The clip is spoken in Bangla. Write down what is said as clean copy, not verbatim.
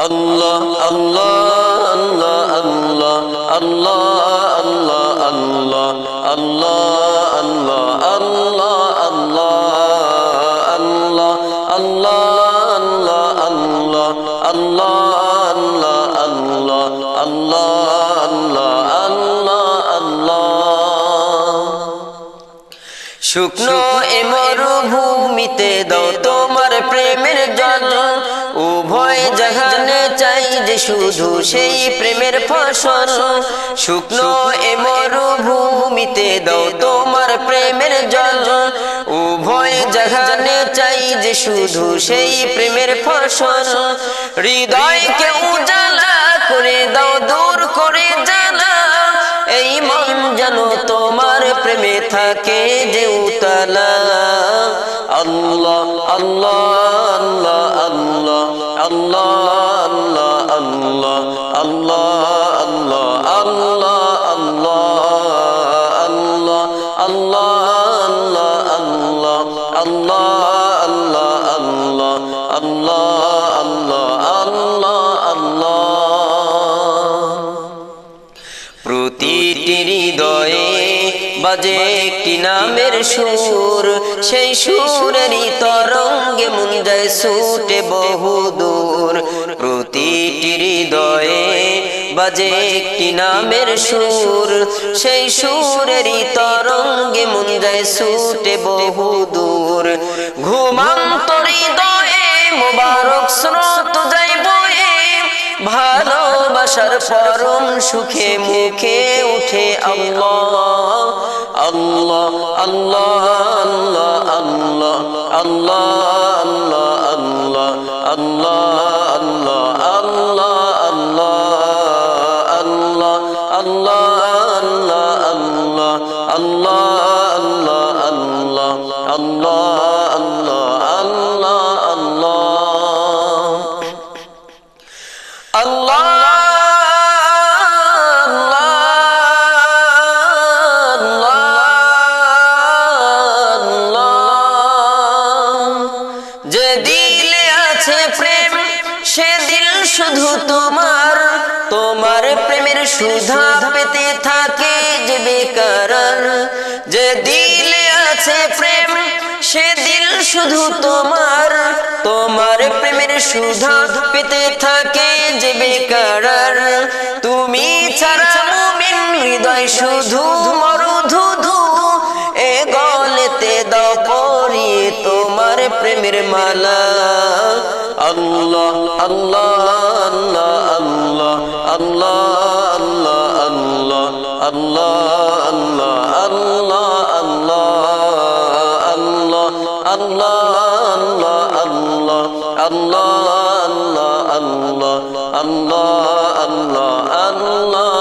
আল্লাহ আল্লাহ আল্লাহ আল্লাহ আল্লাহ আল্লাহ আল্লাহ আল্লাহ আল্লাহ আল্লাহ আল্লাহ আল্লাহ আল্লাহ আল্লাহ আল্লাহ আল্লাহ আল্লাহ আল্লাহ আল্লাহ। শুকনো এ মরুভূমিতে দাও তোমার প্রেমের জল, উভয় জাহানে চাই যে শুধু সেই প্রেমের ফসল। শুকনো এ মরুভূমিতে দাও তোমার প্রেমের জল, উভয় জাহানে চাই যে শুধু সেই প্রেমের ফসল। হৃদয়কে উজালা করে দাও, দূর করে জ্বালা, এই মন যেন তোমার প্রেমে থাকে যে উতলা। আল্লাহ আল্লাহ আল্লাহ আল্লাহ আল্লাহ আল্লাহ আল্লাহ আল্লাহ আল্লাহ আল্লাহ আল্লাহ আল্লাহ আল্লাহ আল্লাহ আল্লাহ আল্লাহ আল্লাহ আল্লাহ। প্রতিটি হৃদয়ে বাজে একটি নামের সুর, সেই সুরেরই তরঙ্গে মন যায় ছুটে বহুদূর। প্রতিটি হৃদয়ে বাজে একটি নামের সুর, সেই সুরেরই তরঙ্গে মন যায় ছুটে বহুদূর। ঘুমন্ত হৃদয়ে মোবারক স্রোত যায় বয়ে, ভালোবাসার পরম সুখে মুখে উঠে আল্লাহ আল্লাহ আল্লাহ আল্লাহ আল্লাহ আল্লাহ আল্লাহ আল্লাহ আল্লাহ আল্লাহ আল্লাহ আল্লাহ আল্লাহ আল্লাহ আল্লাহ আল্লাহ আল্লাহ যে দিলে আছে প্রেম সে দিল শুধু তোমার, তোমার প্রেমের সুধা পেতে থাকে যে বেকরার। যে দিলে আছে প্রেম সে দিল শুধু তোমার, তোমার প্রেমের সুধা পেতে থাকে যে বেকরার। তুমি ছাড়া মুমিন হৃদয় শুধু মরুধুধু, এ গলেতে দাও পরিয়ে তোমার প্রেমের মালা। আল্লাহ আল্লাহ আল্লাহ আল্লাহ আল্লাহ আল্লাহ আল্লাহ আল্লাহ আল্লাহ আল্লাহ আল্লাহ আল্লাহ আল্লাহ আল্লাহ আল্লাহ আল্লাহ আল্লাহ আল্লাহ আল্লাহ